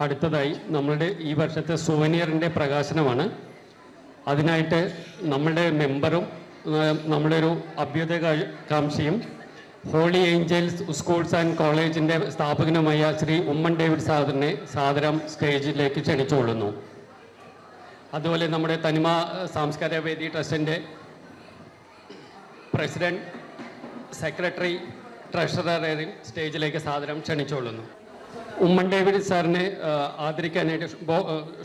അടുത്തതായി നമ്മളുടെ ഈ വർഷത്തെ സുവനിയറിൻ്റെ പ്രകാശനമാണ്. അതിനായിട്ട് നമ്മളുടെ മെമ്പറും നമ്മുടെ ഒരു അഭ്യുദയകാംക്ഷിയും ഹോളി ഏഞ്ചൽസ് സ്കൂൾസ് ആൻഡ് കോളേജിൻ്റെ സ്ഥാപകനുമായ ശ്രീ ഉമ്മൻ ഡേവിഡ് സാറിനെ സാദരം സ്റ്റേജിലേക്ക് ക്ഷണിച്ചുകൊള്ളുന്നു. അതുപോലെ നമ്മുടെ തനിമ സാംസ്കാരിക വേദി ട്രസ്റ്റിൻ്റെ പ്രസിഡന്റ്, സെക്രട്ടറി, ട്രഷററെ സ്റ്റേജിലേക്ക് സാദരം ക്ഷണിച്ചുകൊള്ളുന്നു. ഉമ്മൻ ഡേവിഡ് സാറിനെ ആദരിക്കാനായിട്ട്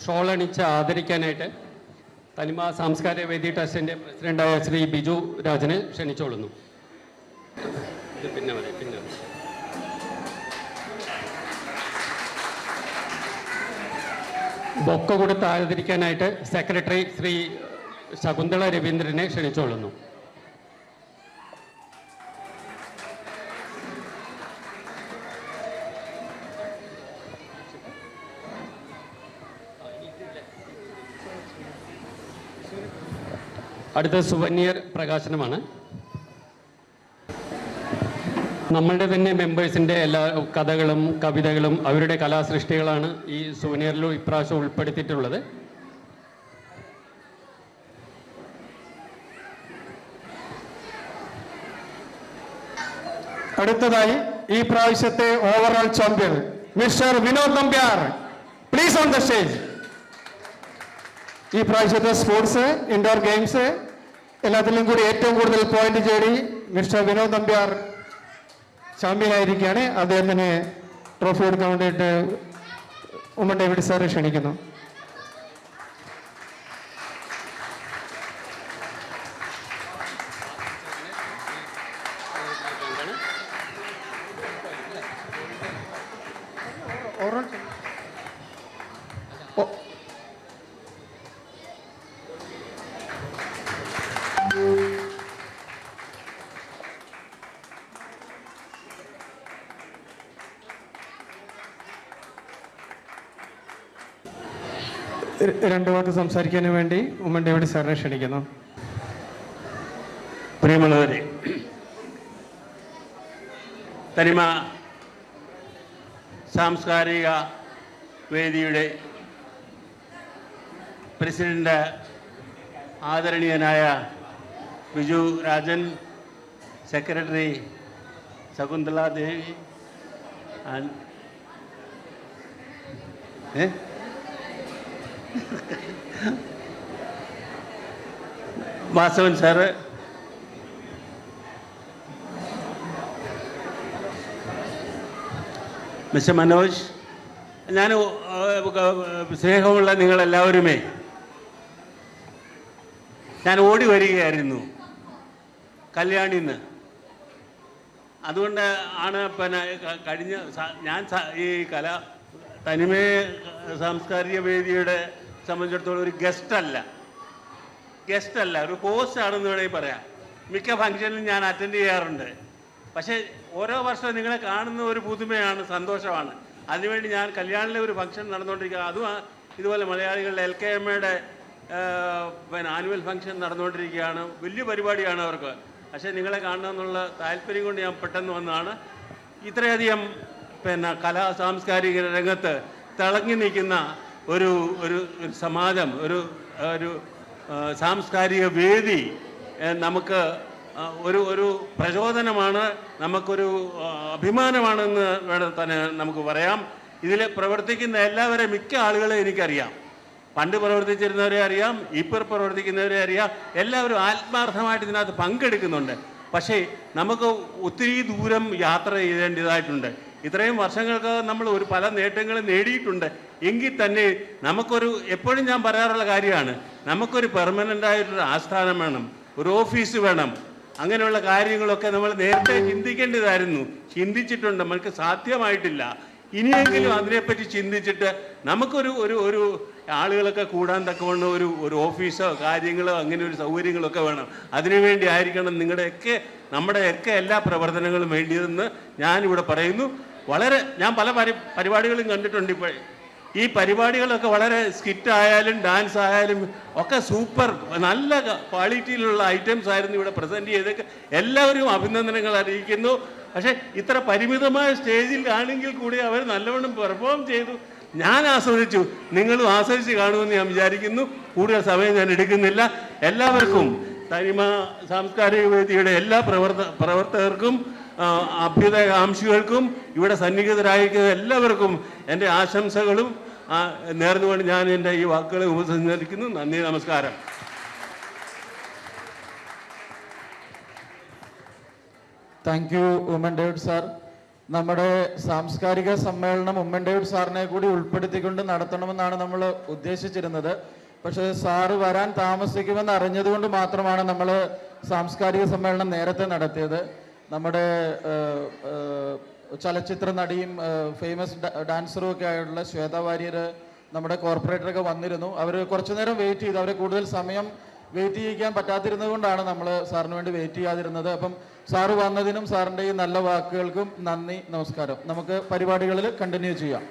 ഷോൾ അണിച്ച് ആദരിക്കാനായിട്ട് തനിമ സാംസ്കാരിക വേദി ട്രസ്റ്റിൻ്റെ പ്രസിഡന്റായ ശ്രീ ബിജു രാജനെ ക്ഷണിച്ചുകൊള്ളുന്നു. പിന്നെ ബൊക്ക കൊടുത്ത് ആദരിക്കാനായിട്ട് സെക്രട്ടറി ശ്രീ ശകുന്തള രവീന്ദ്രനെ ക്ഷണിച്ചുകൊള്ളുന്നു. അടുത്ത സുവനിയർ പ്രകാശനമാണ്. നമ്മളുടെ തന്നെ മെമ്പേഴ്സിൻ്റെ എല്ലാ കഥകളും കവിതകളും അവരുടെ കലാസൃഷ്ടികളാണ് ഈ സുവനിയറിൽ ഇപ്രാവശ്യം ഉൾപ്പെടുത്തിയിട്ടുള്ളത്. അടുത്തതായി ഈ പ്രാവശ്യത്തെ overall champion mister Vinod Nambiar, please on the stage. ഈ പ്രാവശ്യത്തെ സ്പോർട്സ്, ഇൻഡോർ ഗെയിംസ് എല്ലാത്തിലും കൂടി ഏറ്റവും കൂടുതൽ പോയിന്റ് ചേടി മിസ്റ്റർ വിനോദ് നമ്പ്യാർ ചാമ്പ്യനായിരിക്കുകയാണ്. അദ്ദേഹത്തിന് ട്രോഫി കൊടുക്കാൻ വേണ്ടിയിട്ട് ഉമ്മൻ ഡേവിഡ് സാറെ ക്ഷണിക്കുന്നു. രണ്ടു വാക്ക് സംസാരിക്കാൻ വേണ്ടി ഉമ്മൻ ഡേവിഡ് സാറിനെ ക്ഷണിക്കുന്നു. പ്രിയമുള്ളവരെ, തനിമ സാംസ്കാരിക വേദിയുടെ പ്രസിഡന്റ് ആദരണീയനായ ബിജു രാജൻ, സെക്രട്ടറി ശകുന്തള ദേവി, വാസവൻ സാറ്, മിസ്റ്റർ മനോജ്, ഞാൻ സ്നേഹമുള്ള നിങ്ങളെല്ലാവരുമേ, ഞാൻ ഓടി വരികയായിരുന്നു കല്യാണിന്ന്. അതുകൊണ്ട് ആണ് പിന്നെ കഴിഞ്ഞ ഞാൻ ഈ തനിമയെ സാംസ്കാരിക വേദിയുടെ സംബന്ധിച്ചിടത്തോളം ഒരു ഗസ്റ്റല്ല, ഒരു ഹോസ്റ്റ് ആണെന്ന് വേണമെങ്കിൽ പറയാം. മിക്ക ഫംഗ്ഷനിലും ഞാൻ അറ്റൻഡ് ചെയ്യാറുണ്ട്. പക്ഷേ ഓരോ വർഷവും നിങ്ങളെ കാണുന്ന ഒരു പുതുമയാണ്, സന്തോഷമാണ്. അതിനുവേണ്ടി ഞാൻ കല്യാണിലെ ഒരു ഫംഗ്ഷൻ നടന്നുകൊണ്ടിരിക്കുക, അതും ഇതുപോലെ മലയാളികളുടെ LKMയുടെ പിന്നെ ആനുവൽ ഫംഗ്ഷൻ നടന്നുകൊണ്ടിരിക്കുകയാണ്. വലിയ പരിപാടിയാണ് അവർക്ക്. പക്ഷേ നിങ്ങളെ കാണണമെന്നുള്ള താല്പര്യം കൊണ്ട് ഞാൻ പെട്ടെന്ന് വന്നതാണ്. ഇത്രയധികം പിന്നെ സാംസ്കാരിക രംഗത്ത് തിളങ്ങി നിൽക്കുന്ന ഒരു സമാജം, ഒരു സാംസ്കാരിക വേദി നമുക്ക് ഒരു പ്രചോദനമാണ്, നമുക്കൊരു അഭിമാനമാണെന്ന് തന്നെ നമുക്ക് പറയാം. ഇതിൽ പ്രവർത്തിക്കുന്ന എല്ലാവരെയും മിക്ക ആളുകളെ എനിക്കറിയാം. പണ്ട് പ്രവർത്തിച്ചിരുന്നവരെ അറിയാം, ഇപ്പോൾ പ്രവർത്തിക്കുന്നവരെ അറിയാം. എല്ലാവരും ആത്മാർത്ഥമായിട്ട് ഇതിനകത്ത് പങ്കെടുക്കുന്നുണ്ട്. പക്ഷേ നമുക്ക് ഒത്തിരി ദൂരം യാത്ര ചെയ്തേണ്ടതായിട്ടുണ്ട്. ഇത്രയും വർഷങ്ങൾക്ക് നമ്മൾ പല നേട്ടങ്ങളും നേടിയിട്ടുണ്ട്. എങ്കിൽ തന്നെ എപ്പോഴും ഞാൻ പറയാറുള്ള കാര്യമാണ്, നമുക്കൊരു പെർമനൻ്റായിട്ടൊരു ആസ്ഥാനം വേണം, ഒരു ഓഫീസ് വേണം. അങ്ങനെയുള്ള കാര്യങ്ങളൊക്കെ നമ്മൾ നേരത്തെ ചിന്തിക്കേണ്ടതായിരുന്നു, ചിന്തിച്ചിട്ടുണ്ട്, നമുക്ക് സാധ്യമായിട്ടില്ല. ഇനിയെങ്കിലും അതിനെപ്പറ്റി ചിന്തിച്ചിട്ട് നമുക്കൊരു ആളുകളൊക്കെ കൂടാൻ തക്കവണ്ണം ഒരു ഓഫീസോ കാര്യങ്ങളോ അങ്ങനെ ഒരു സൗകര്യങ്ങളൊക്കെ വേണം. അതിനുവേണ്ടി ആയിരിക്കണം നമ്മുടെയൊക്കെ എല്ലാ പ്രവർത്തനങ്ങളും വേണ്ടിയതെന്ന് ഞാനിവിടെ പറയുന്നു. ഞാൻ പല പരിപാടികളും കണ്ടിട്ടുണ്ട്. ഇപ്പോൾ ഈ പരിപാടികളൊക്കെ വളരെ സ്കിറ്റായാലും ഡാൻസ് ആയാലും ഒക്കെ സൂപ്പർ നല്ല ക്വാളിറ്റിയിലുള്ള ഐറ്റംസ് ആയിരുന്നു ഇവിടെ പ്രസൻറ്റ് ചെയ്തൊക്കെ. എല്ലാവരും അഭിനന്ദനങ്ങൾ അറിയിക്കുന്നു. പക്ഷേ ഇത്ര പരിമിതമായ സ്റ്റേജിൽ ആണെങ്കിൽ കൂടി അവർ നല്ലവണ്ണം പെർഫോം ചെയ്തു. ഞാൻ ആസ്വദിച്ചു, നിങ്ങളും ആസ്വദിച്ച് കാണുമെന്ന് ഞാൻ വിചാരിക്കുന്നു. കൂടുതൽ സമയം ഞാൻ എടുക്കുന്നില്ല. എല്ലാവർക്കും തനിമ സാംസ്കാരിക വേദിയുടെ എല്ലാ പ്രവർത്തകർക്കും അഭ്യുദയകാംക്ഷികൾക്കും ഇവിടെ സന്നിഹിതരായിരിക്കുന്ന എല്ലാവർക്കും എൻ്റെ ആശംസകളും നേർന്നുകൊണ്ട് ഞാൻ എൻ്റെ ഈ വാക്കുകളെ ഉപസംഹരിക്കുന്നു. നന്ദി, നമസ്കാരം. Thank you Oommen David sir. നമ്മുടെ സാംസ്കാരിക സമ്മേളനം ഉമ്മൻ ഡേവിഡ് സാറിനെ കൂടി ഉൾപ്പെടുത്തിക്കൊണ്ട് നടത്തണമെന്നാണ് നമ്മൾ ഉദ്ദേശിച്ചിരുന്നത്. പക്ഷേ സാറ് വരാൻ താമസിക്കുമെന്ന് അറിഞ്ഞതുകൊണ്ട് മാത്രമാണ് നമ്മൾ സാംസ്കാരിക സമ്മേളനം നേരത്തെ നടത്തിയത്. നമ്മുടെ ചലച്ചിത്ര നടിയും ഫേമസ് ഡാൻസറും ഒക്കെ ആയിട്ടുള്ള ശ്വേത വാര്യർ, നമ്മുടെ കോർപ്പറേറ്ററൊക്കെ വന്നിരുന്നു. അവർ കുറച്ചു നേരം വെയിറ്റ് ചെയ്തു. അവരെ കൂടുതൽ സമയം വെയിറ്റ് ചെയ്യിക്കാൻ പറ്റാതിരുന്നത് കൊണ്ടാണ് നമ്മൾ സാറിന് വേണ്ടി വെയിറ്റ് ചെയ്യാതിരുന്നത്. അപ്പം സാറ് വന്നതിനും സാറിൻ്റെ ഈ നല്ല വാക്കുകൾക്കും നന്ദി, നമസ്കാരം. നമുക്ക് പരിപാടികളിൽ കണ്ടിന്യൂ ചെയ്യാം.